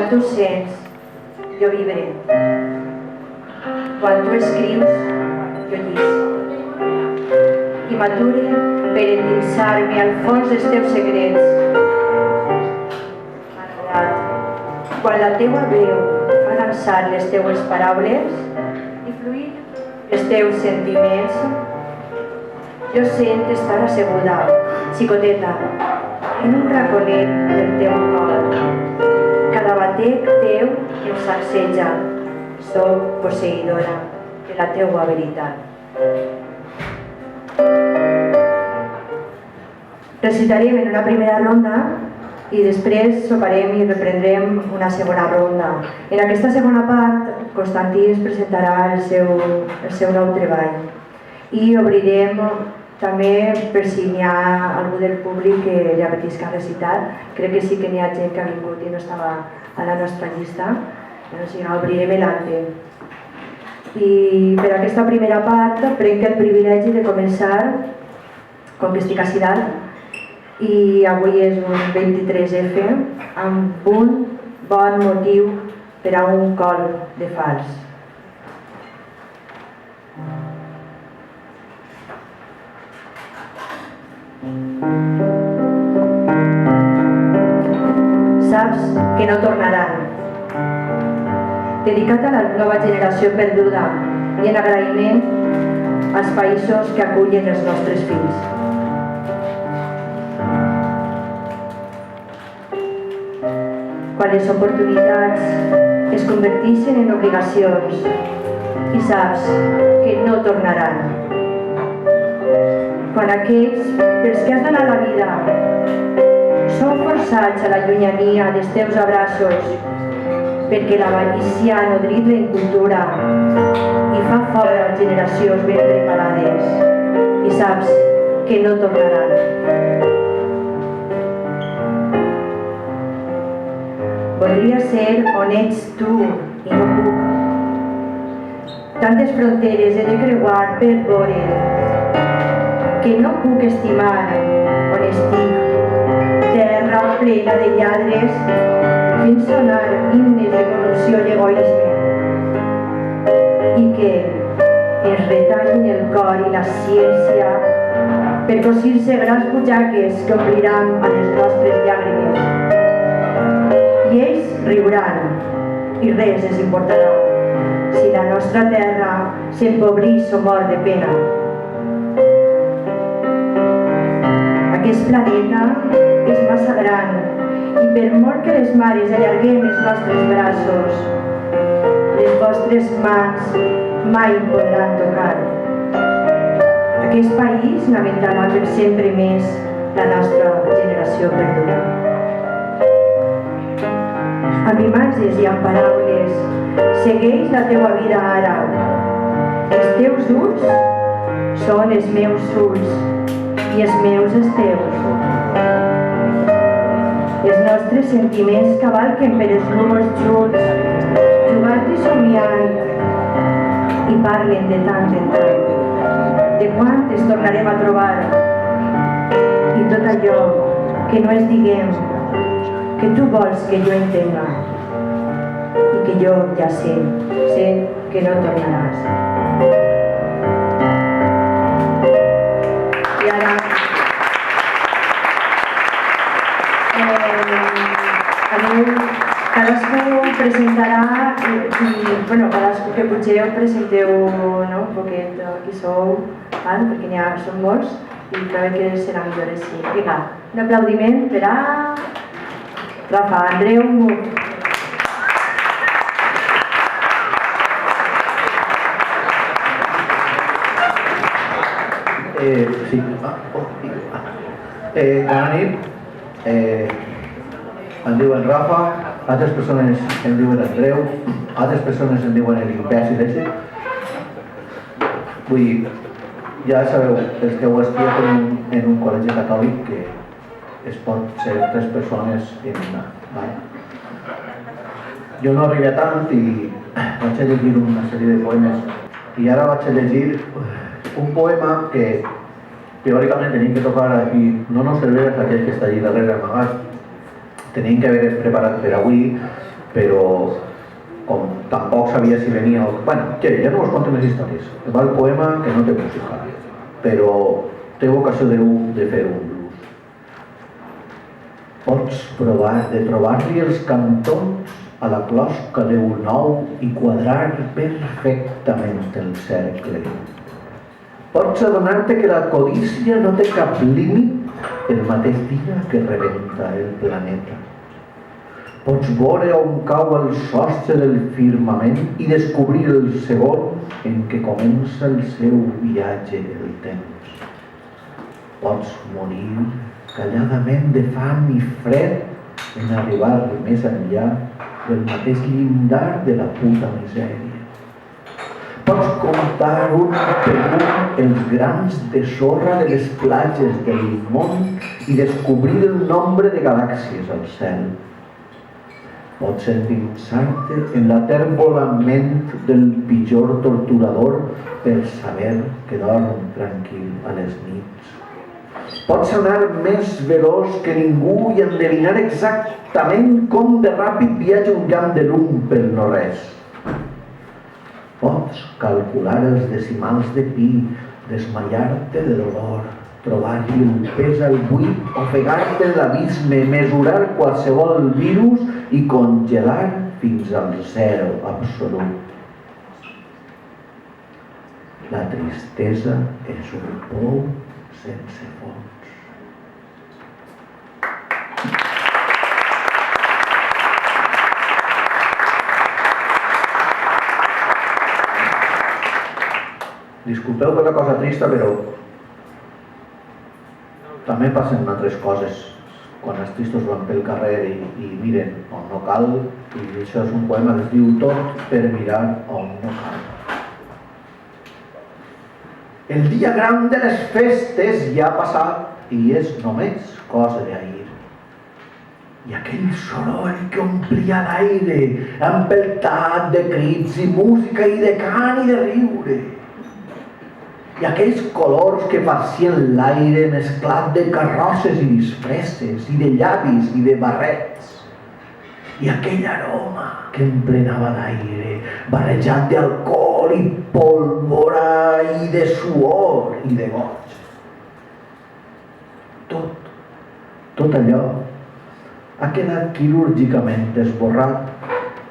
Quan tu sents, jo vibré. Quan tu escrius, jo llisc. I m'ature per endinsar-me al fons dels teus secrets. Malgrat, quan la teua veu fa dansar les teues paraules i fluir els teus sentiments, jo sent estar asseguda, xicoteta, en un raconet del teu cor. Cada batec teu em sacseja. Soc posseïdora de la teua veritat. Recitarem en una primera ronda i després soparem i reprendrem una segona ronda. En aquesta segona part, Constantí ens presentarà el seu nou treball. I obrirem també per si n'hi ha algú del públic que li apetisca recitar. Crec que sí que n'hi ha gent que ha vingut i no estava a la nostra llista. O sigui, obrirem l'acte. I per aquesta primera part prenc el privilegi de començar, com que estic a Cirat, i avui és un 23F, amb un bon motiu per a un col de fals. Saps que no tornaran. Dedicat a la nova generació perduda i en agraïment als països que acullen els nostres fills. Quan les oportunitats es converteixen en obligacions i saps que no tornaran. Quan aquells pels que has donat la vida són forçats a la llunyania dels teus abraços perquè l'avarícia ha nodrit la incultura i fa fora generacions ben preparades i saps que no tornaran. Voldria ser on ets tu i no puc. Tantes fronteres he de creuar per veure que no puc estimar on estic. Terra plena de lladres fent sonar himnes de corrupció i egoisme i que ens retallin el cor i la ciència per cosir-se grans butxaques que ompliran a les nostres llàgrimes. I ells riuran i res els importarà si la nostra terra s'empobreix o mor de pena. Aquest planeta és massa gran i per molt que les mares allarguem els nostres braços, les vostres mans mai podran tocar. Aquest país lamentarà per sempre més la nostra generació perduda. Amb imatges i amb paraules, segueix la teua vida ara. Els teus ulls són els meus ulls i els meus els teus. Els nostres sentiments cavalquen per els núvols junts, jugant i somiant, i parlen de tant en tant, de quan ens tornarem a trobar. I tot allò que no es diguem, que tu vols que jo entenga, i que jo ja sé que no tornaràs. I ara... cadascú presentarà cadascú que potser ho presenteu un poquet qui sou, perquè són molts i crec que serà millor així. Vinga, un aplaudiment per a Rafa Andreu Mut. Sí. Bona nit. Em diuen Rafa, altres persones em diuen Andreu, altres persones em diuen l'impèssi d'èxit. Vull dir, ja sabeu, els que heu estudiat en un col·legi catòlic, que es pot ser 3 persones en una. Jo no arribé a tant i vaig a llegir una sèrie de poemes. I ara vaig a llegir un poema que teòricament tenim que tocar aquí, no nos serveix aquell que està allí darrere amagat. Tenim que haver preparat per avui, però com tampoc sabia si venia o... Bueno, ja no us conto més històries. Va el poema que no té música, però té vocació de fer un blues. Pots provar de trobar-li els cantons a la closca d'un nou i quadrar perfectament el cercle. Pots adonar-te que la codícia no té cap límit el mateix dia que rebenta el planeta. Pots veure on cau el sostre del firmament i descobrir el segon en què comença el seu viatge del temps. Pots morir calladament de fam i fred en arribar més enllà del mateix llindar de la puta misèria. Pots comptar un per un els grans de sorra de les platges del món i descobrir el nombre de galàxies al cel. Pots endinsar-te en la tèrbola ment del pitjor torturador per saber que dorm tranquil a les nits. Pots anar més veloç que ningú i endevinar exactament com de ràpid viatja un llamp de llum pel no-res. Pots calcular els decimals de pi, desmaiar-te de dolor, trobar-li un pes al buit, ofegar-te en l'abisme, mesurar qualsevol virus i congelar fins al zero absolut. La tristesa és un pou sense fons. Disculpeu per la cosa trista, però també passen altres coses quan els tristos van pel carrer i miren on no cal, i això és un poema que es diu Tot per mirar on no cal. El dia gran de les festes ja ha passat i és només cosa d'ahir. I aquell soroll que omplia l'aire, empeltat de crits i música i de cant i de riure. I aquells colors que farcien l'aire mesclat de carrosses i disfresses, i de llavis i de barrets. I aquell aroma que emplenava l'aire, barrejat d'alcohol i pólvora i de suor i de goig. Tot allò ha quedat quirúrgicament esborrat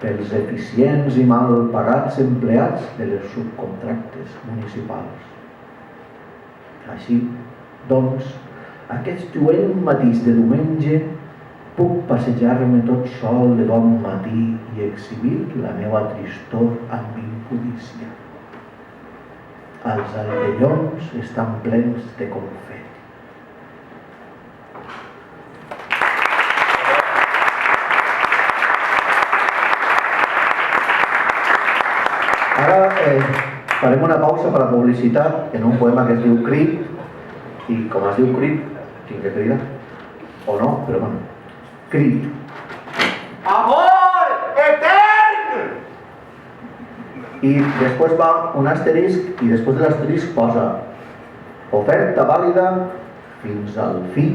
pels eficients i mal pagats empleats de les subcontractes municipals. Així, doncs, aquest lluent matís de diumenge puc passejar-me tot sol de bon matí i exhibir la meva tristor amb impudícia. Els albellons estan plens de confeti. Ara farem una pausa per a publicitat en un poema que es diu Crit, i com es diu Crit, tinc que cridar, o no, però bueno, Crit. Amor etern! I després va un asterisc i després de l'asterisc posa oferta vàlida fins al fi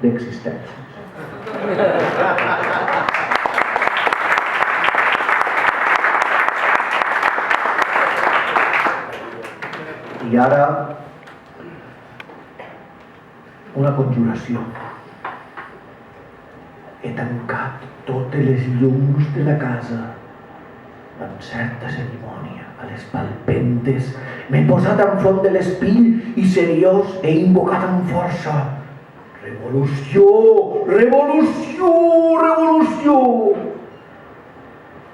d'existència. I ara, una conjuració. He tancat totes les llums de la casa amb certa cerimònia a les palpentes. M'he posat enfront de l'espill i seriós he invocat amb força. Revolució! Revolució! Revolució!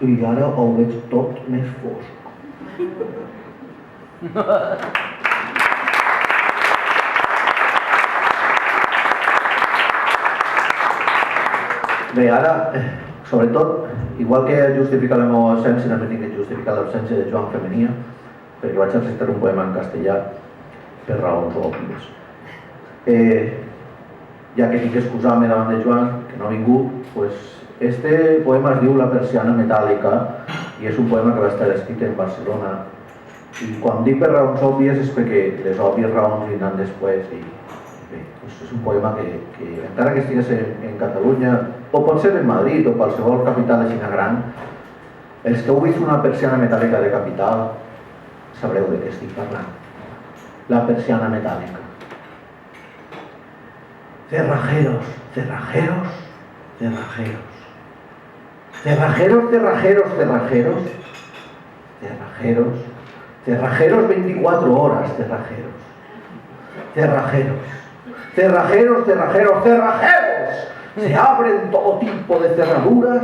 I ara ho veig tot més fosc. Bé, ara, sobretot, igual que justificar la meva absència, també tinc que justificar l'absència de Joan Femenia, perquè vaig a recitar un poema en castellà per raons òbvies. Ja que tinc que excusar-me davant de Joan, que no ha vingut, doncs este poema es diu La persiana metàl·lica i és un poema que va estar escrit en Barcelona. I quan dic per raons òbvies és perquè les òbvies raons vindran després i bé, doncs és un poema que encara que estigués en Catalunya, o pot ser en Madrid o qualsevol capital així gran, els que heu vist una persiana metàl·lica de capital sabreu de què estic parlant. La persiana metàl·lica. Cerrajeros, cerrajeros, cerrajeros. Cerrajeros, cerrajeros, cerrajeros. Cerrajeros, cerrajeros 24 horas, cerrajeros. Cerrajeros, cerrajeros, cerrajeros, cerrajeros. Se abren todo tipo de cerraduras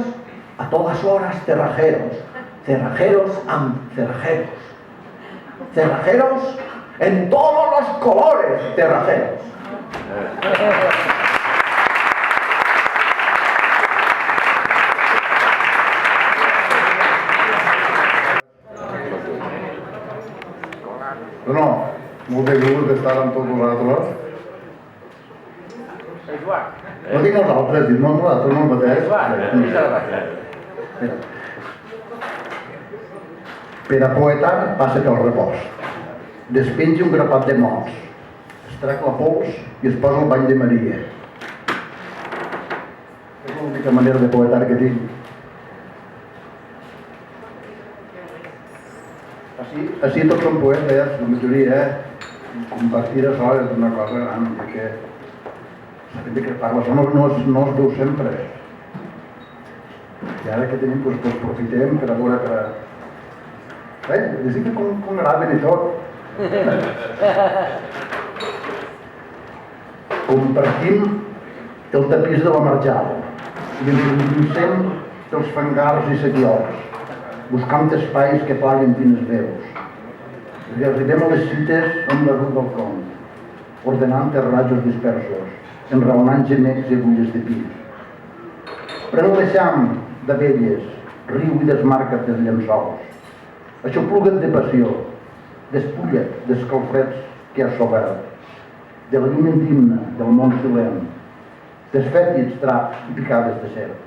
a todas horas, cerrajeros. Cerrajeros, cerrajeros. Cerrajeros en todos los colores, cerrajeros. No, molt de gust d'estar amb tots vosaltres. No dic nosaltres, dic nosaltres, no el mateix. Per a poetar passa pel repòs. Despenja un grapat de mots, es trec la pols i es posa el bany de Maria. És l'única manera de poetar que tinc. Així tots són poetes, la majoria, compartir això és una cosa gran, perquè sabem de què parles, no es veu sempre. I ara que tenim, doncs profitem per a veure que... és que graven i tot. Compartim el tapís de la Marjal i ens endinsem dels fangars i sequiols, buscant espais que plaguen fines veus. I arribem a les cites amb la ruta del front, ordenant terratjos dispersos, enraonant gemecs i agulles de pi. Pren l'eixam d'abelles, riu i desmarca't dels llençols. Aixopluga't de passió, despulla't d'escalfreds que has sobert, de la llum indigna del món silent, desfètits traps i picades de serp.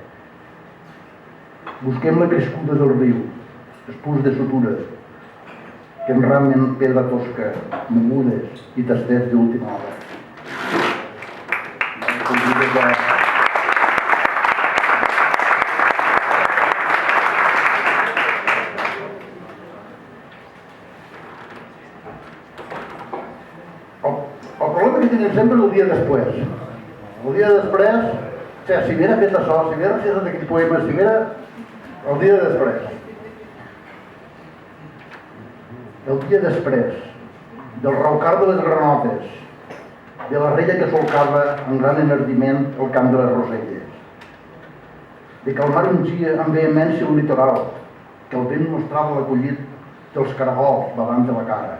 Busquem la crescuda del riu, espurs de sutura, que enramen pedra tosca, mogudes i tastets d'última hora. El problema que tenim sempre és el dia després. El dia després, si hubiera fet això, si hubiera fet aquest poema, si hubiera... El dia després. El dia després del raucar de les granotes, de la rella que solcava amb gran enardiment el camp de les roselles, de que el mar ungia amb vehemència el litoral, que el vent mostrava l'acollit dels caragols davant de la cara.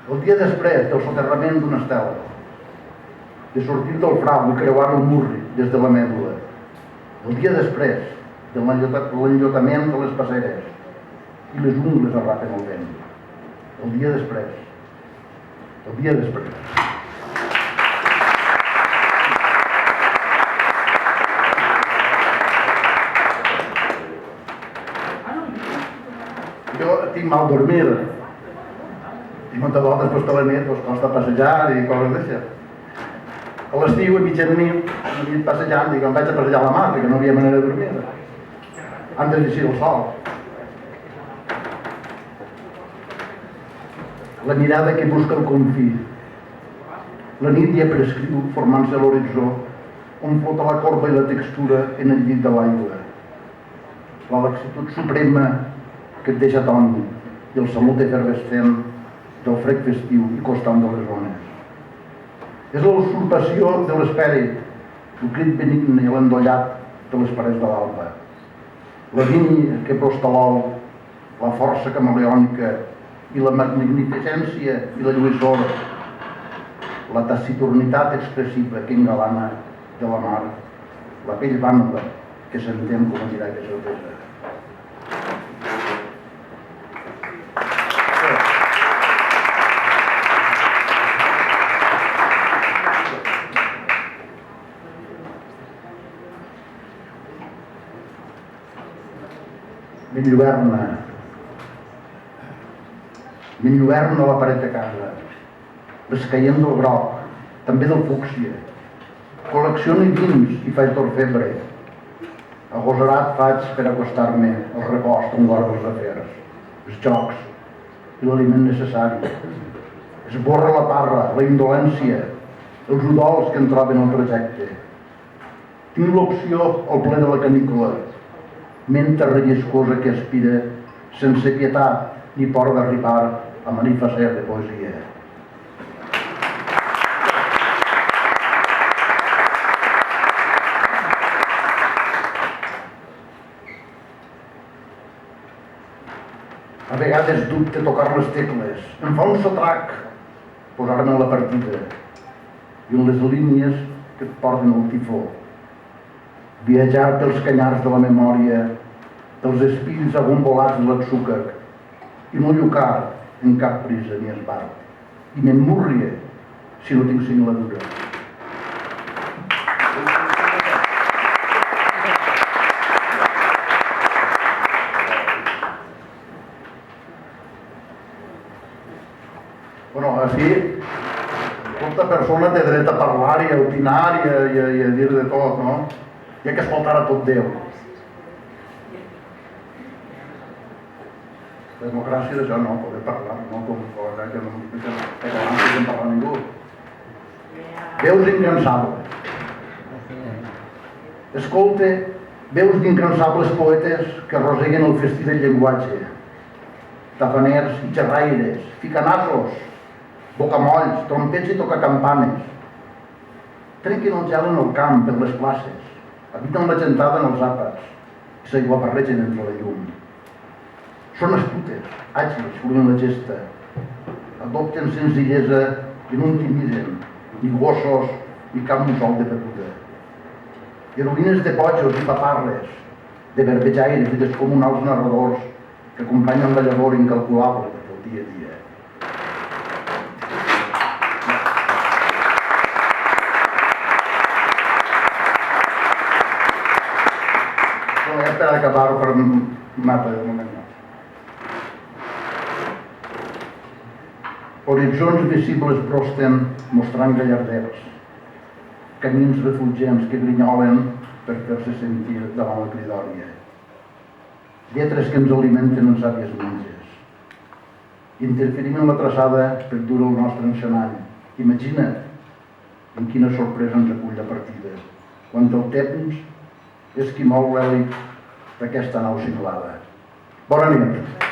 El dia després del soterrament d'una estela, de sortir del frau i creuar el murri des de la mèdula. El dia després de l'enllotament de les passeres i les ungles arrapen el vent. El dia després. El dia després. Jo tinc mal dormir. I moltes vegades doncs, a la nit costa passejar i coses d'això. A l'estiu, a mitjanit passejant, dic, em vaig a passejar a la mar, perquè no havia manera de dormir. Antes d'eixir el sol. La mirada que busca el confí. La nit ja prescriu, formant-se a l'horitzó, on flota la corba i la textura en el llit de l'aigua. La laxitud suprema que et deixa tònic i el salut efervescent del fred festiu i constant de les ones. És la usurpació de l'esperit, el crit benigne i l'endollat de les parets de l'alba. La línia que prosta l'ol, la força camaleònica i la magnificència i la lluïssor, la taciturnitat expressiva que engalana de la mar, la pell vànova que s'entén com a mirall de certesa. M'enlluerna la paret de casa, escaient del groc també del fúcsia. Col·lecciono vins i faig d'orfebre. Agosarat faig per acostar-me al repost on guardo els afers, els jocs i l'aliment necessari. Esborra la parra, la indolència, els udols que em troben al trajecte. Tinc l'opció al ple de la canícula, menta relliscosa que aspira sense pietat ni por d'arribar a manifestar de poesia. A vegades dubte tocar les tecles. Em fa un sotrac posar-me a la partida i en les línies que et porten al tifó. Viatjar pels canyars de la memòria, pels espills agombolats de l'atzúcar i no llucar en cap prisa ni esbart. I m'emmurrie si no tinc singladura. Bueno, així, tota persona té dret a parlar i a opinar i a dir de tot, no? Hi ha que escoltar a tot Déu. La democràcia d'això no, poder parlar, no com que no podem parlar ningú. Veus incansables. Escolte veus d'incansables poetes que roseguen el festí del llenguatge. Tafaners i xerraires, ficanassos, bocamolls, trompets i tocacampanes. Trenquen el gel en el camp, per les places, habiten la gentada en els àpats i s'aiguabarregen entre la llum. Són astutes, àgils, fluyen la gesta, adopten senzillesa i no intimiden, ni gossos ni cap mussol de beguda. Heroïnes de bojos i paparres, de verbejaires i descomunals narradors que acompanyen la llavor incalculable del dia a dia. Per acabar-ho per mapa de moment. Horitzons visibles brosten mostrant gallarders, camins refugiants que grinyolen per fer-se sentir davant la cridòria, lletres que ens alimenten en sàvies menges. Interferim en la traçada per dur el nostre encenall. Imagina't en quina sorpresa ens acull la partida, quan el temps és qui mou l'hèlic d'aquesta nau simulada. Bona nit.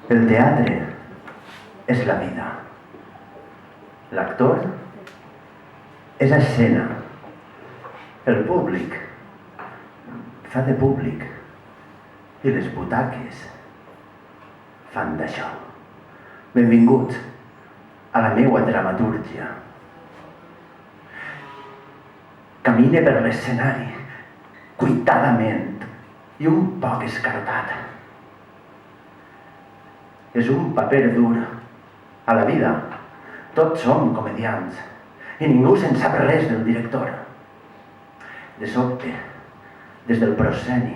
El teatre és la vida. L'actor és escena. El públic fa de públic. I les butaques fan d'això. Benvinguts a la meua dramatúrgia. Camine per l'escenari, cuitadament i un poc escarpat. És un paper dur. A la vida tots som comediants i ningú se'n sap res del director. De sobte, des del prosceni,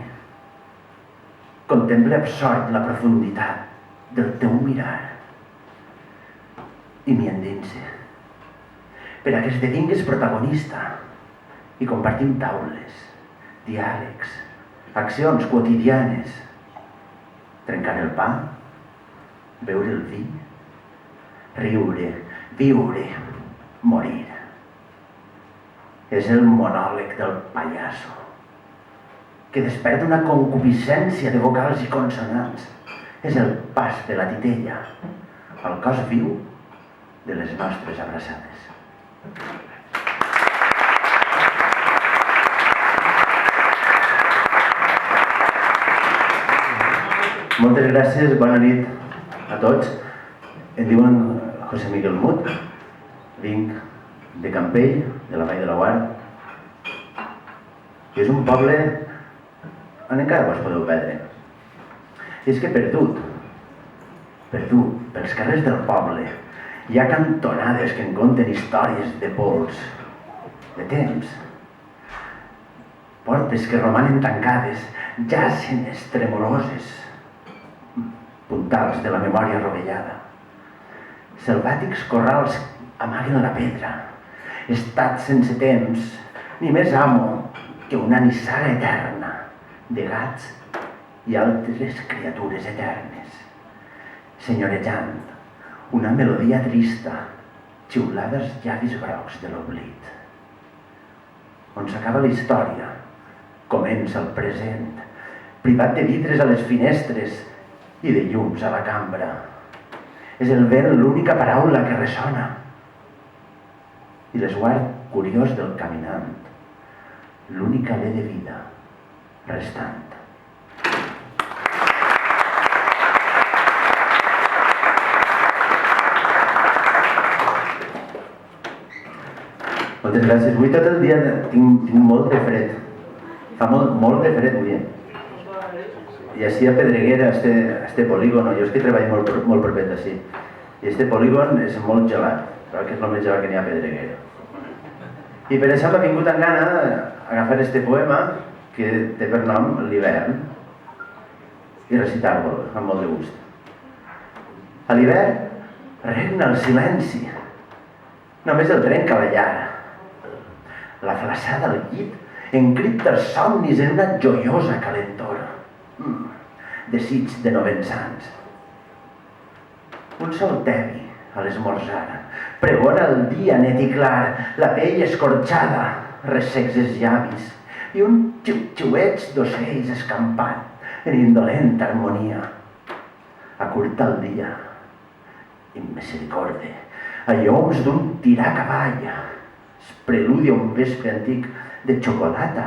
contemple absort la profunditat del teu mirar i m'hi endinse per a que esdevingues protagonista i compartim taules, diàlegs, accions quotidianes, trencar el pa, beure el vi, riure, viure, morir. És el monòleg del pallasso que desperta una concupiscència de vocals i consonants. És el pas de la titella al cos viu de les nostres abraçades. Moltes gràcies, bona nit a tots. Em diuen José Miguel Mut, vinc de Campell, de la Vall de Laguar, que és un poble on encara vos podeu perdre. I és que perdut pels carrers del poble hi ha cantonades que en conten històries de pols, de temps. Portes que romanen tancades, jacen tremoloses, puntals de la memòria rovellada. Selvàtics corrals amaguen la pedra, estats sense temps, ni més amo que una nissaga eterna de gats i altres criatures eternes, senyorejant una melodia trista, xiulada als llavis grocs de l'oblit. On s'acaba la història, comença el present, privat de vidres a les finestres i de llums a la cambra. És el vent l'única paraula que ressona i l'esguard curiós del caminant, l'única alè de vida restant. Moltes gràcies. Avui tot el dia tinc molt de fred. Fa molt de fred avui. I així a Pedreguera, este polígono, jo és que treballo molt proper d'ací, i este polígon és molt gelat, però que és el més gelat que n'hi ha a Pedreguera. I per això m'ha vingut amb gana agafar este poema que té per nom L'hivern i recitar-lo amb molt de gust. A l'hivern regna el silenci, només el trenca la llar. La flaçada al llit encripta els somnis en una joiosa calentor. Desig de novensans. Un sol tebi a l'esmorzar pregona el dia net i clar, la pell escorxada, ressecs els llavis i un xiu-xiueig d'ocells escampant en indolenta harmonia. Acurta el dia, immisericorde, a lloms d'un tirà cavall, es preludia un vespre antic de xocolata,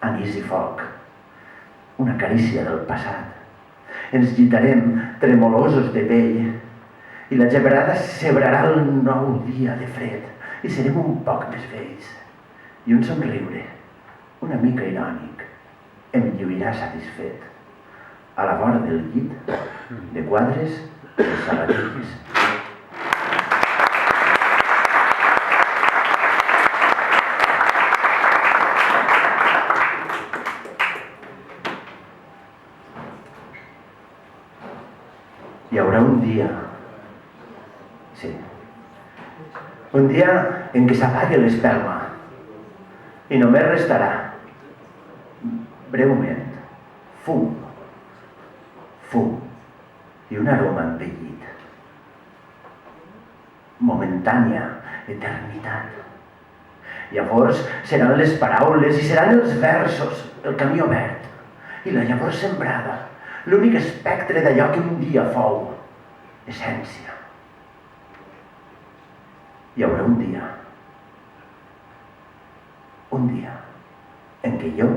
anís i foc, una carícia del passat. Ens llitarem tremolosos de pell i la gebrada cebrarà el nou dia de fred i serem un poc més vells. I un somriure, una mica irònic, em lluirà satisfet a la vora del llit de quadres i sabatilles. Hi haurà un dia, sí, un dia en què s'apague l'espelma i només restarà, breument, fum i un aroma envellit. Momentània eternitat. Llavors seran les paraules i seran els versos, el camí obert i la llavor sembrada, l'únic espectre d'allò que un dia fou essència. Hi haurà un dia en què jo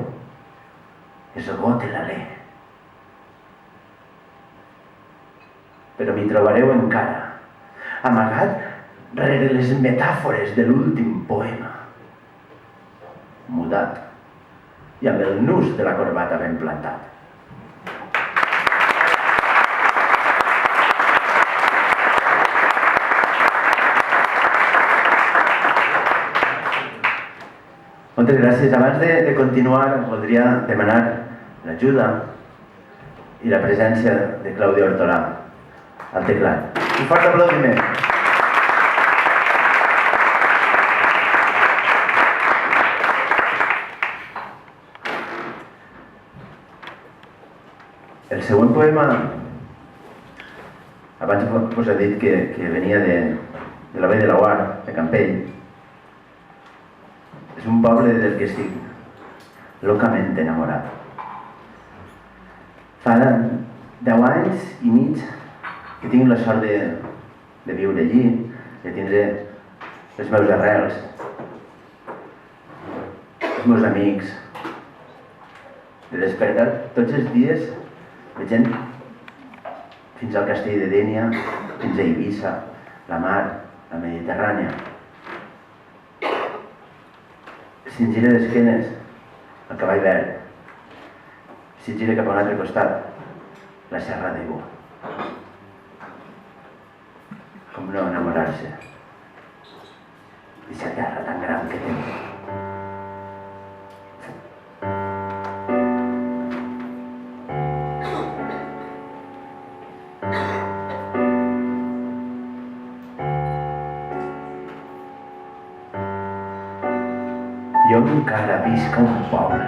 esgote l'alè. Però m'hi trobareu encara, amagat rere les metàfores de l'últim poema, mudat i amb el nus de la corbata ben plantat. Moltes gràcies. Abans de continuar, voldria demanar l'ajuda i la presència de Claudia Hortolà al teclat. Un fort aplaudiment. El següent poema, abans us he dit que venia de la Vall de Laguar, de Campell. És un poble del que estic locament enamorat. Fa 10 anys i mig que tinc la sort de viure allí, de tindre les meus arrels, els meus amics, de despertar tots els dies veient fins al castell de Dénia, fins a Eivissa, la mar, la Mediterrània. Si em gira d'esquenes, el cavall verd. Si gira cap a un altre costat, la serra d'Ego. Com no enamorar-se d'aquesta terra tan gran que tenim. visca un poble.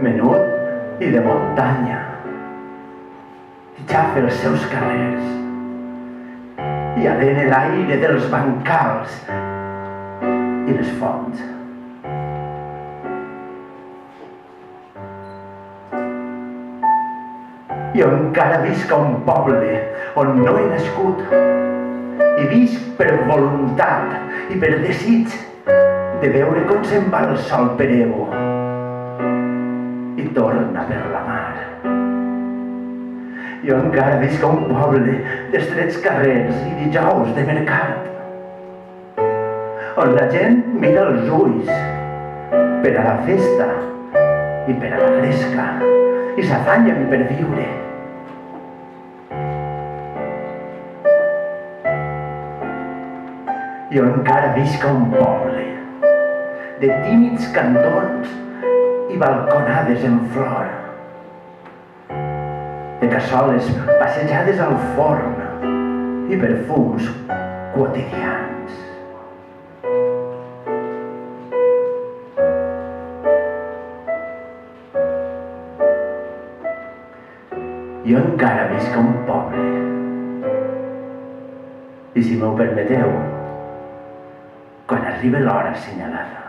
Menut i de muntanya. I xafa els seus carrers. I alena l'aire dels bancals i les fonts. Jo encara visc a un poble on no he nascut i visc per voluntat i per desig de veure com se'n va el sol per Evo i torna per la mar. Jo encara visc a un poble d'estrets carrers i dijous de mercat on la gent mira els ulls per a la festa i per a la gresca i s'afanyen per viure. Jo encara visc a un poble de tímids cantons i balconades en flor, de cassoles passejades al forn i perfums quotidians. Jo encara visc a un poble i, si m'ho permeteu, quan arriba l'hora assenyalada,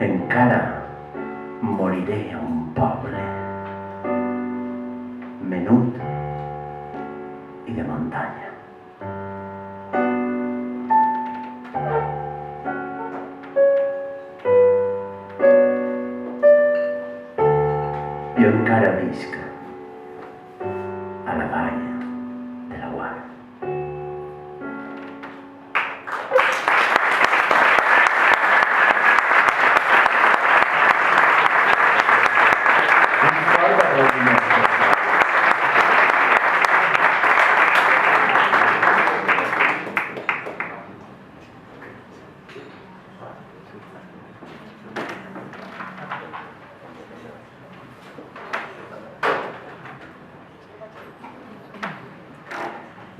encara moriré a un poble menut i de muntanya. Jo encara visc a la vall de la Guar.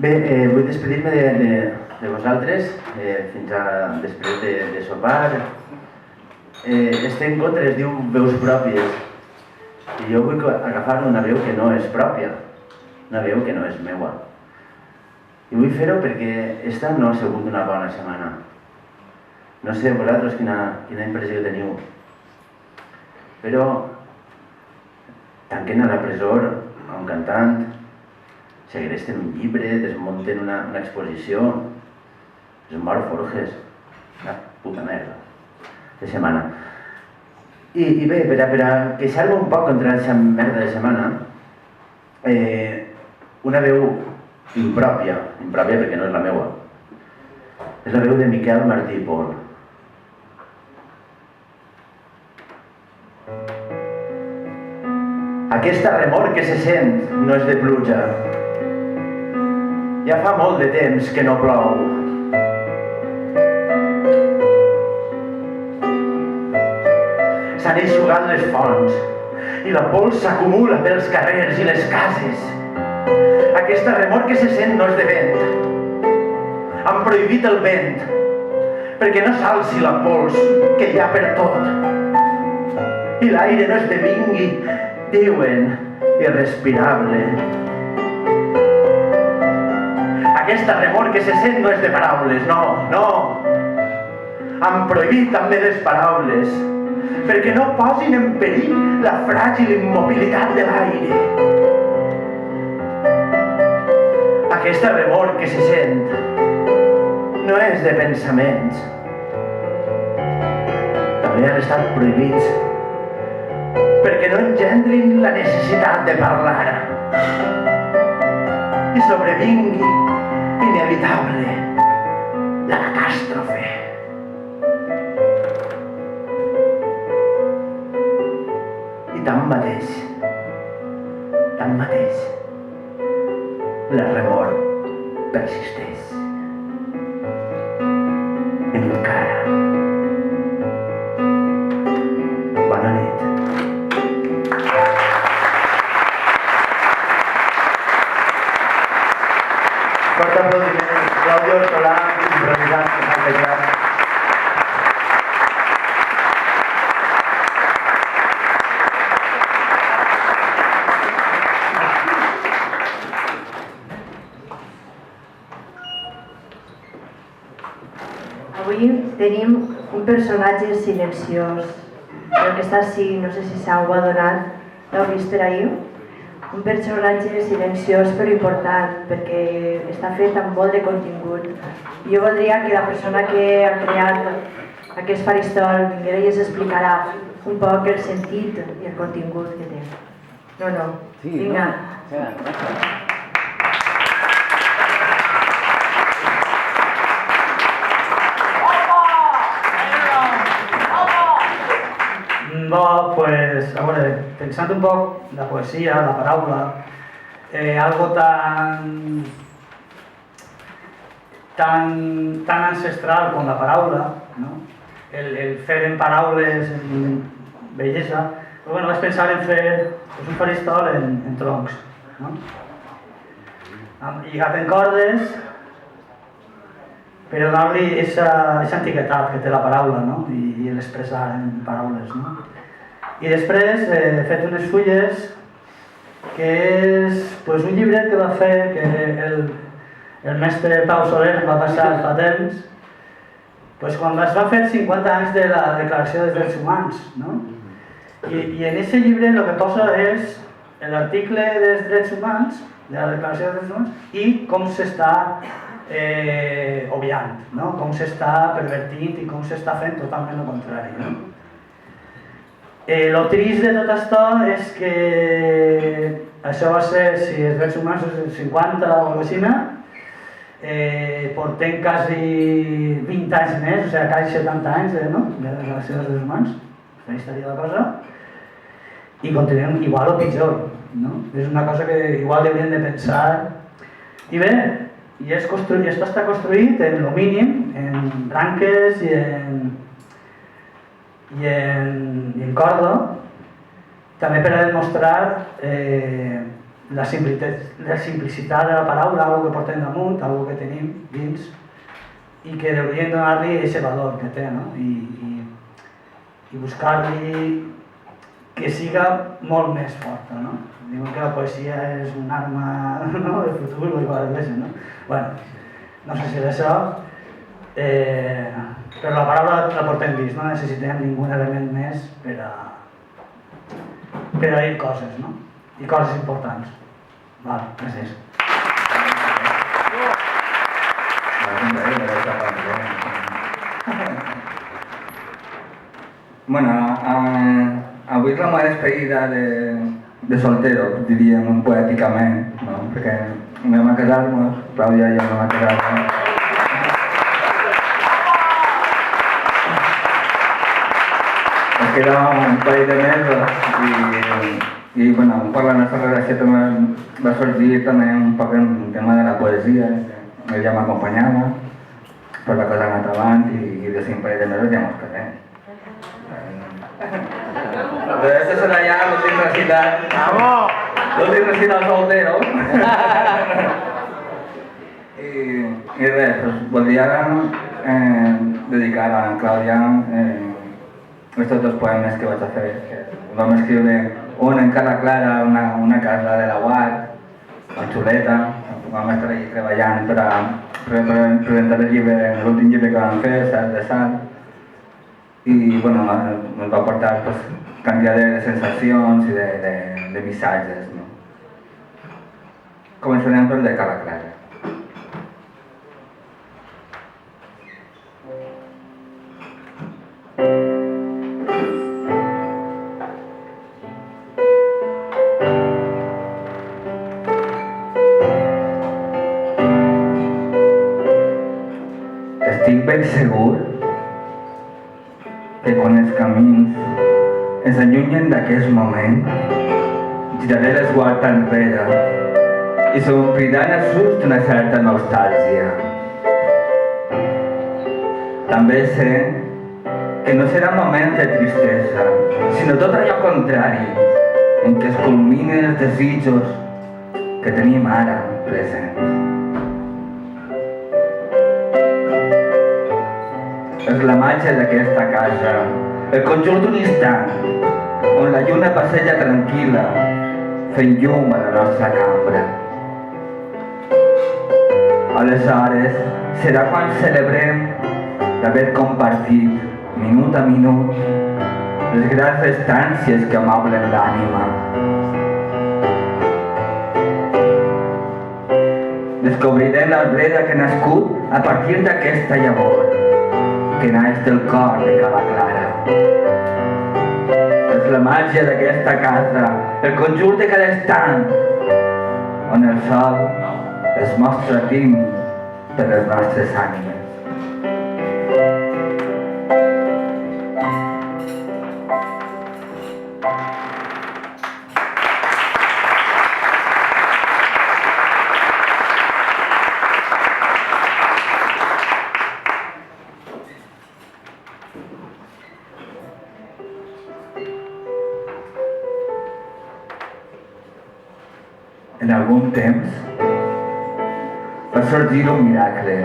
Bé, vull despedir-me de vosaltres fins a després de sopar. Este encontre es diu Veus Pròpies i jo vull agafar una veu que no és pròpia, una veu que no és meua. I vull fer-ho perquè esta no ha sigut una bona setmana. No sé vosaltres quina impressió teniu, però tanquen a la presó a un cantant, segresten un llibre, desmunten una exposició, es mor Forges, una puta merda de setmana. I bé, per a queixar-me un poc contra aquesta merda de setmana, una veu impròpia perquè no és la meua, és la veu de Miquel Martí i Pol. Aquesta remor que se sent no és de pluja. Ja fa molt de temps que no plou. S'han eixugat les fonts i la pols s'acumula pels carrers i les cases. Aquesta remor que se sent no és de vent. Han prohibit el vent perquè no s'alci la pols que hi ha per tot. I l'aire no esdevingui, diuen, irrespirable. Aquesta remor que se sent no és de paraules, no. Han prohibit també les paraules, perquè no posin en perill la fràgil immobilitat de l'aire. Aquesta remor que se sent no és de pensaments. També han estat prohibits perquè no engendrin la necessitat de parlar i sobrevingui inevitable la catàstrofe. I tanmateix, la remor persisteix. Encara. Bona nit. Fort aplaudiment, Claudio. Avui tenim un personatge silenciós, el que està així, no sé si s'ho ha donat, l'heu vist per ahir? Un personatge silenciós però important, perquè està fet amb molt de contingut. Jo voldria que la persona que ha creat aquest faristol vinguera i ens explicarà un poc el sentit i el contingut que té. No. Sí, vinga. No? No, pues, a veure, pensant un poc la poesia, la paraula, algo tan ancestral com la paraula, no? El fer en paraules, en bellesa, però bueno, vaig pensar en fer pues, un faristol en troncs, no? Lligat en cordes, per donar-li aquesta antiguitat que té la paraula, no? I l'expressar en paraules, no? I després he fet unes fulles que és pues, un llibret que va fer que el mestre Pau Soler em va passar fa temps pues, quan es va fer 50 anys de la Declaració dels Drets Humans, no? I en aquest llibre el que posa és l'article dels drets humans, de la Declaració dels Drets Humans, i com s'està obviant, no? Com s'està pervertint i com s'està fent totalment el contrari, no? Lo trist de tot això és que això va ser, si els drets humans són 50 o alguna cosa, portem quasi 20 anys més, o sigui, quasi 70 anys no? De la Declaració dels Drets Humans, ahí estaria la cosa, i continuem igual o pitjor, no? És una cosa que igual hauríem de pensar. I bé, i esto està construït en lo mínim, en branques i en corda, també per a demostrar la simplicitat de la paraula, algo que portem damunt, algo que tenim dins, i que hauríem de donar-li aquest valor que té, no? I buscar-li que siga molt més forta, no? Diuen que la poesia és un arma no? del futur o igual de no? Bueno, no sé si és això, però la paraula la portem dins, no necessitem ningú element més per a dir coses, no? I coses importants. Val, gràcies. Bueno, avui és la meva despedida de soltero, diríem poèticament, no? Perquè anem a casar-nos, Clàudia i jo anem a casar-nos. Ens queda un parell de mesos i bueno, per la nostra relació també va sorgir també un poc el tema de la poesia. Ella m'acompanyava, però la cosa ha anat avant i de 5 parell de mesos ja mos casem. Pero este será ya l'últim recital. ¡Vamos! L'últim recital soltero. I res, pues, voldria dedicar a Clàudia estos 2 poemes que vaig a fer. Vam escriure un en Cara Clara, una casa de la UAC, en xuleta. Vam estar allí treballant per presentar el llibre, l'últim llibre que vam fer, Sal de Sal. I bueno, ens va portar pues, quantitat de sensacions i de missatges. No? Començarem pel de Cara Clara. Estic ben segur que quan els camins ens allunyen d'aquest moment, giraré l'esguard enrere i s'ompliran els ulls d'una certa nostàlgia. També sé que no seran moments de tristesa, sinó tot allò contrari, en què es culminen els desitjos que tenim ara presents. És la màgia d'aquesta casa, el conjunt d'un instant, on la lluna passeja tranquil·la, fent llum a la nostra cambra. Aleshores, serà quan celebrem d'haver compartit, minut a minut, les grans distàncies que amoblen l'ànima. Descobrirem l'arbreda que ha nascut a partir d'aquesta llavor, que naix del cor de Cala Clara. És la màgia d'aquesta casa, el conjunt de cada estant, on el sol es mostra tímid per les nostres ànimes. En algun temps va sorgir un miracle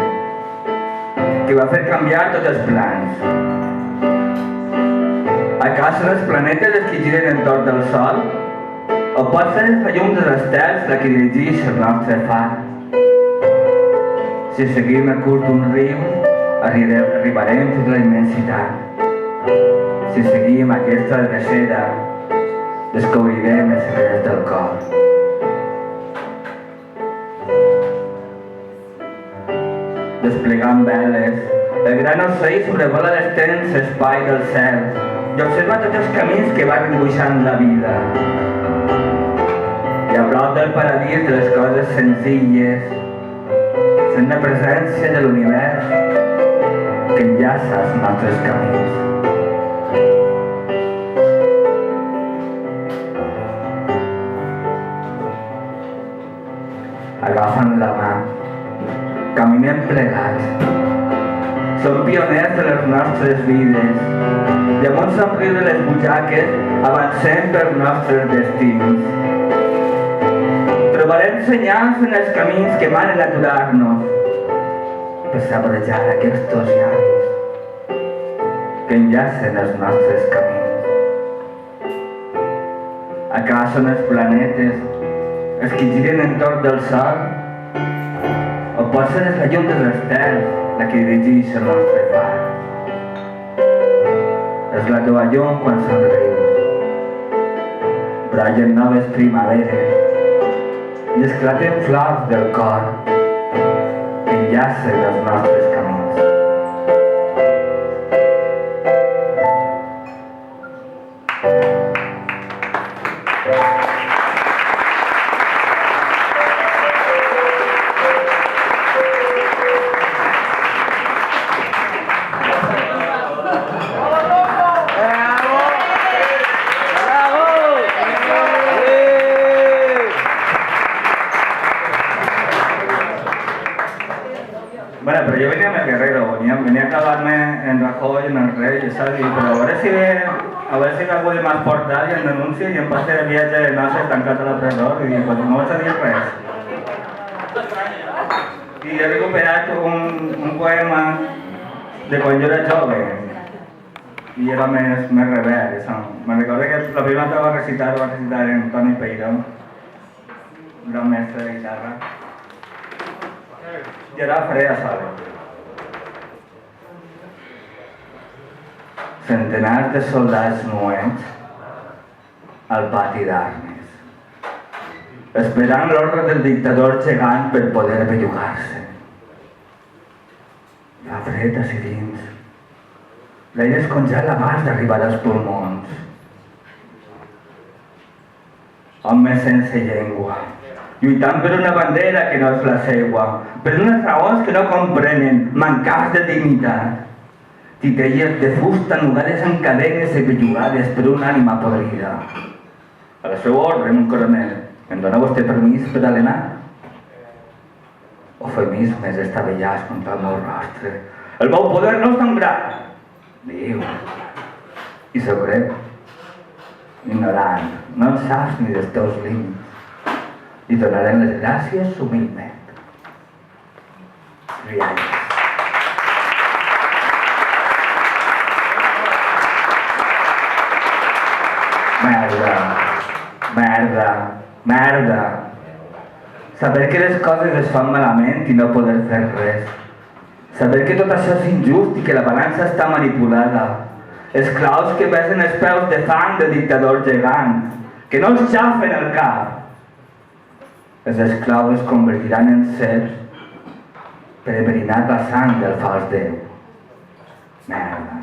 que va fer canviar tots els plans. Acaso els planetes els que giren entorn del Sol? O pot ser la llum dels estels la que dirigeix el nostre far? Si seguim el curs d'un riu, arribarem fins a la immensitat. Si seguim aquesta drecera, descobrirem els secrets del cor. Desplegant veles, el gran ocell sobrevola l'extens espai del cel i observa tots els camins que van dibuixant la vida. I a prop del paradís de les coses senzilles, sent la presència de l'univers que enllaça els nostres camins. Agafen la mà, caminem plegats. Som pioners de les nostres vides i amb un somriure de les butxaques avancem pels nostres destins. Trobarem senyals en els camins que manen aturar-nos per sabrejar aquests llavis que enllacen els nostres camins. Acaso són els planetes els que giren entorn del Sol? O pot ser la llum dels estels la que dirigeix el nostre far? És la teva llum quan somrius. Brollen noves primaveres i esclaten flors del cor que enllacen els nostres camins. Bueno, pero yo venía a Guerrero, venía a clavarme en Rajoy, en el Rey, ¿sabes? Pero a ver si algo de más portal y en denuncio y en pase de viatge no sé, tancat a la presó i pues no vaig a dir res. I he recuperat un poema de quan jo era jove i era més rebel. Me recordo que la primera que va recitar en Toni Peiró, un gran mestre de guitarra. I ara faré a sola. Centenars de soldats nuets al pati d'armes, esperant l'ordre del dictador gegant per poder bellugar-se. Fa fred ací dins. L'aire es congela abans d'arribar als pulmons. Homes sense llengua, lluitant per una bandera que no és la seua, per unes raons que no comprenen, mancats de dignitat. Titelles de fusta anudades en cadenes i bellugades per una ànima podrida. A la seva ordre, un coronel, em dona vostè permís per alenar? Eufemismes estavellats contra el meu rostre. El meu poder no és tan gran, diu. I segurem, ignorant, no en saps ni dels teus límits. I donarem les gràcies humilment. Rialles. Merda. Saber que les coses es fan malament i no poder fer res. Saber que tot això és injust i que la balança està manipulada. Esclaus que besen els peus de fang de dictadors gegants, que no els xafen el cap. Els esclaus es convertiran en serps per enverinar la sang del fals Déu. Merda,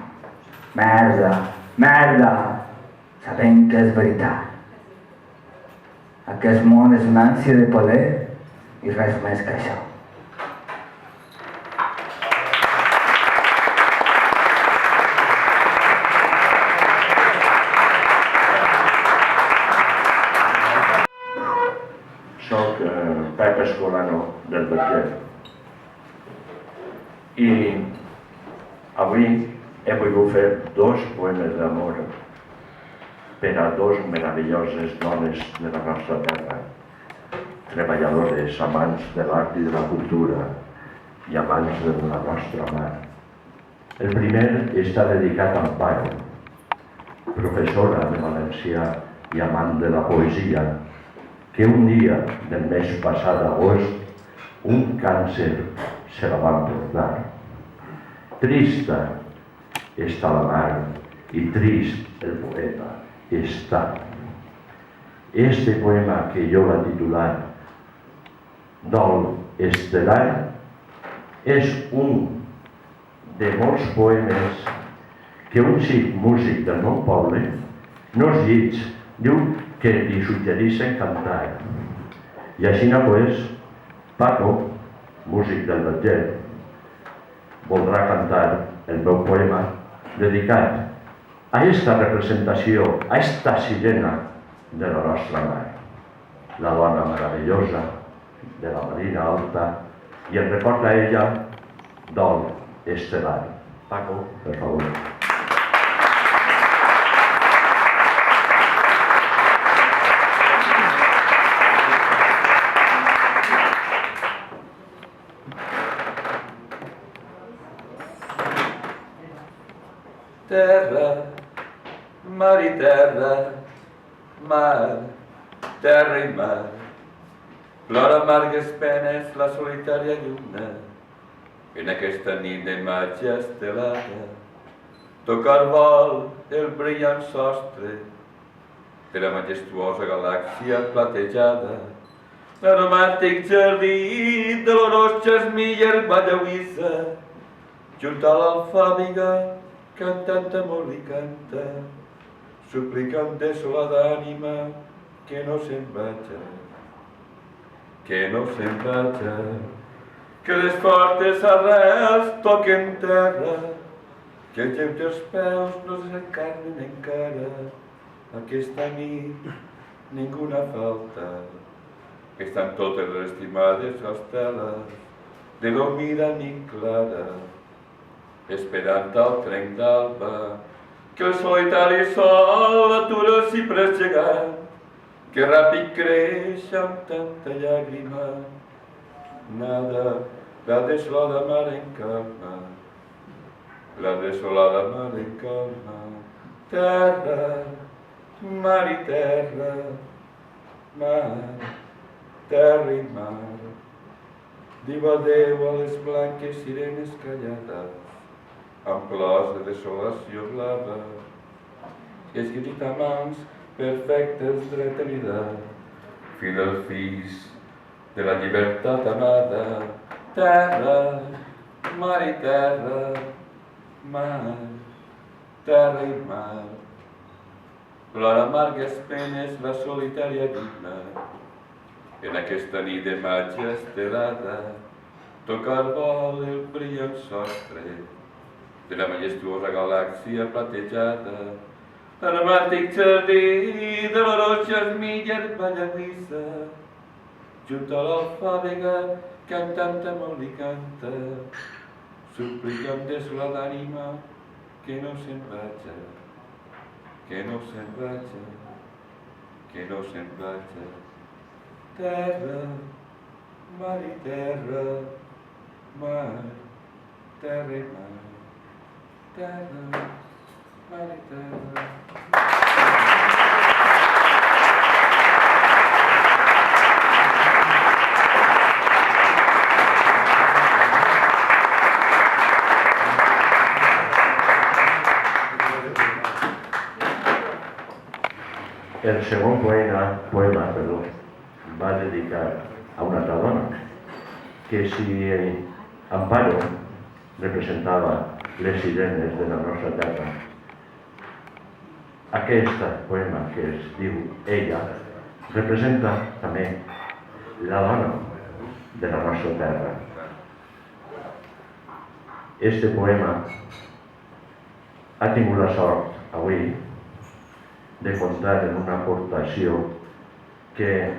merda, merda, sabent que és veritat. Aquest món és una ànsia de poder i res més que això. Soc Pep Escolano del Verger i avui he volgut fer 2 poemes d'amor per a 2 meravelloses dones de la nostra terra, treballadores, amants de l'art i de la cultura i amants de la nostra mar. El primer està dedicat a Amparo, professora de valencià i amant de la poesia, que un dia del mes passat d'agost un càncer se la va emportar. Trista està la mar i trist el poeta està. Este poema que jo va titular Dol Estel·lar és un de molts poemes que un xic músic del meu poble, no és lleig, diu que li suggereixen cantar. I així pues, Paco, músic del Verger, voldrà cantar el meu poema dedicat a esta representació, a esta sirena de la nostra mar, la dona meravellosa de la Marina Alta, i en record a ella Dol Estel·lar. Paco, per favor. Terra, mar i terra, mar, terra i mar. Plora amargues penes la solitària lluna en aquesta nit de maig estelada. Toca al vol el brillant sostre de la majestuosa galàxia platejada. L'aromàtic jardí de l'orós jasmí i herba lluïssa, junt a l'alfàbiga cantant amor li canta, suplicant desolada ànima que no se'n vaja, que no se'n vaja, que les fortes arrels toquen terra, que els lleugers peus no s'encarnen encara. Aquesta nit ninguna falta, estan totes les estimades esteles de l'humida nit clara, esperant el trenc d'alba, que el solitari sol atura el ciprés gegant, que ràpid creix amb tanta llàgrima. Nada, la desolada mar en calma, la desolada mar en calma. Terra, mar i terra, mar, terra i mar. Diu adeu a les blanques sirenes callades, amb plors de desolació blava, escrit a mans perfectes de l'eternitat, fills de la llibertat amada. Terra, mar i terra, mar, terra i mar. Plora amargues penes la solitària lluna en aquesta nit de maig estelada. Toca al vol el brillant sostre de la majestuosa galàxia platejada. L'aromàtic jardí de l'orós jasmí i herba lluïssa, junt a l'alfàbega cantant amor li canta, suplicant desolada ànima que no se'n vaja, que no se'n vaja, que no se'n vaja. Terra, mar i terra, mar, terra i mar. Terra, mar i terra. El segon poema va dedicat a una altra dona, que si Amparo representava les sirenes de la nostra terra, aquest poema que es diu Ella representa també la dona de la nostra terra. Este poema ha tingut la sort avui de comptar en una aportació que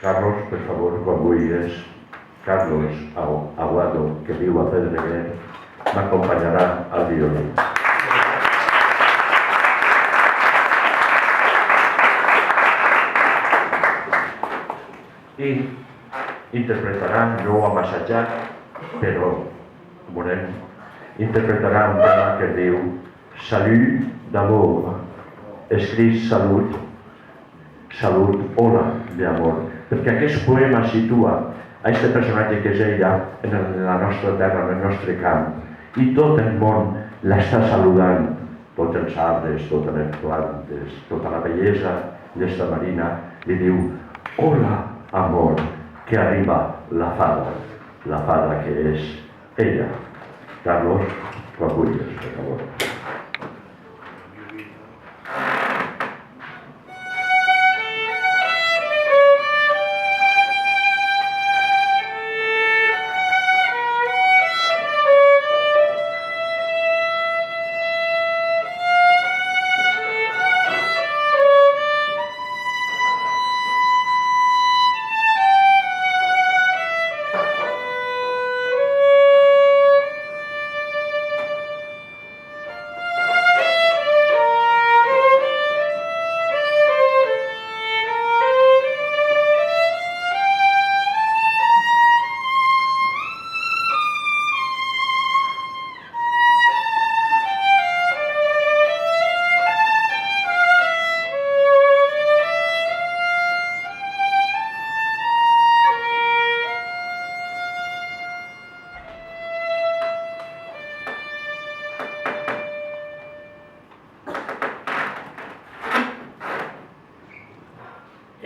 Carlos, per favor, quan vulguis, Carlos Aguado, que viu a Pedreguer, m'acompanyarà al violí. I interpretarà, no ho ha massatjat, però veurem, interpretarà un tema que es diu Salut d'amor, escrit salut, hola d'amor, perquè aquest poema situa a aquest personatge que és ella en la nostra terra, en el nostre camp, i tot el món l'està saludant, tots els arbres, totes les plantes, tota la bellesa d'esta marina, li diu hola amor, que arriba la fada que és ella. Carlos, quan vulguis, per favor.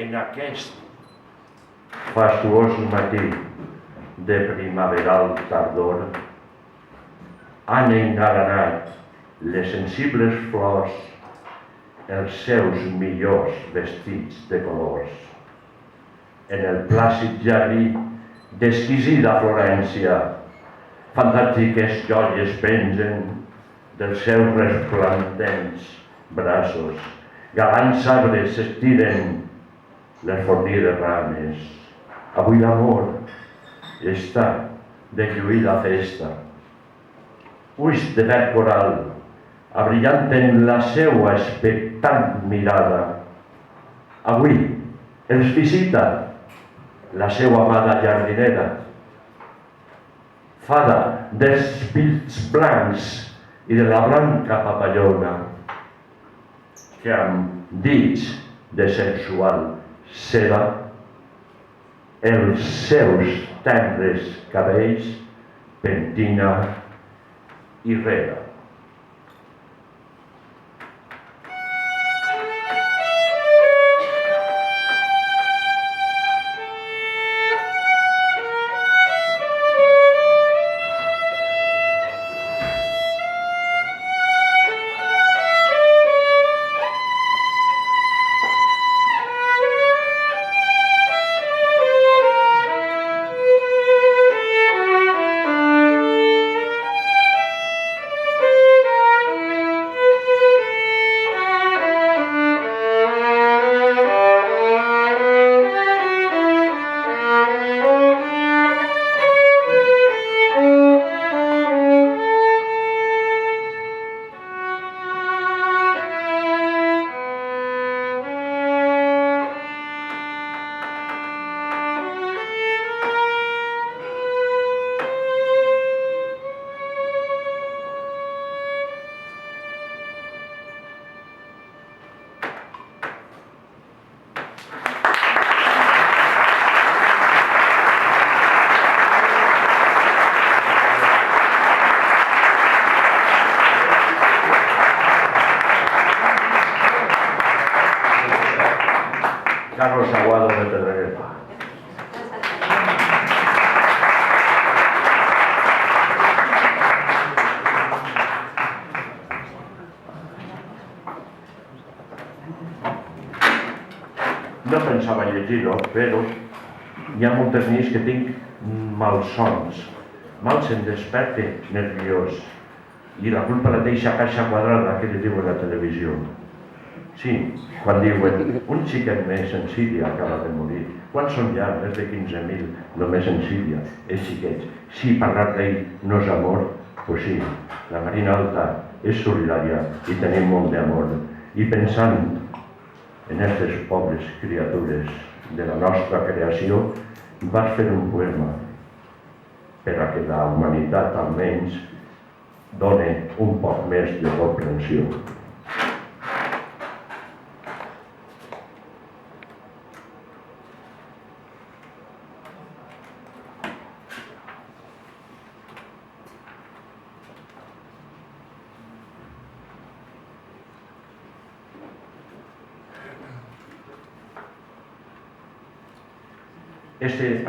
En aquest fastuós matí de primaveral tardor han engalanat les sensibles flors els seus millors vestits de colors. En el plàcid jardí d'exquisida Florència, fantàstiques joies pengen dels seus resplendents braços, galants arbres s'estiren les fornides rames. Avui l'amor està de lluïda festa. Ulls de verd coral, abrillanten la seua expectant mirada. Avui els visita la seua amada jardinera, fada dels pils blancs i de la blanca papallona, que amb dits de sensual seda els seus tendres cabells pentina i rega. Carlos Aguado de Pedreguer. No pensava llegir-ho, però hi ha moltes nits que tinc malsons. Mal se'm desperte nerviós. I la culpa la deixa caixa quadrada que li diuen a la televisió. Sí, quan diuen un xiquet més en Síria acaba de morir. Quants són ja? Més de 15.000 només en Síria. És xiquets. Si parlar d'ell no és amor, doncs sí, la Marina Alta és solidària i tenim molt d'amor. I pensant en aquestes pobres criatures de la nostra creació, vas fer un poema per a que la humanitat almenys doni un poc més de comprensió.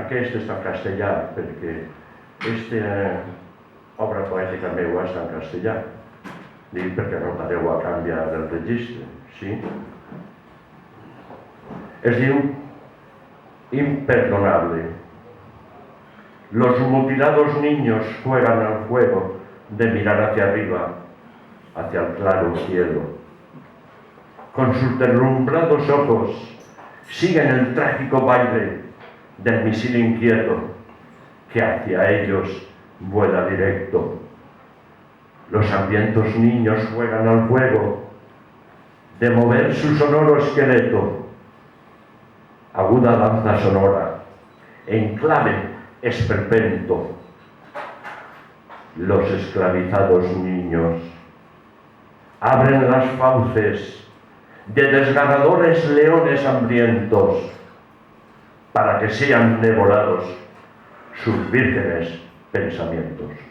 Aquest està en castellà perquè aquesta obra poètica meva està en castellà. Dic perquè no pareu a canviar del registre, sí? Es diu Imperdonable. Los mutilados niños juegan al juego de mirar hacia arriba, hacia el claro cielo. Con sus deslumbrados ojos siguen el trágico baile del misil inquieto que hacia ellos vuela directo. Los hambrientos niños juegan al juego de mover su sonoro esqueleto, aguda danza sonora, en clave esperpento. Los esclavizados niños abren las fauces de desgarradores leones hambrientos para que sean devorados sus vírgenes pensamientos.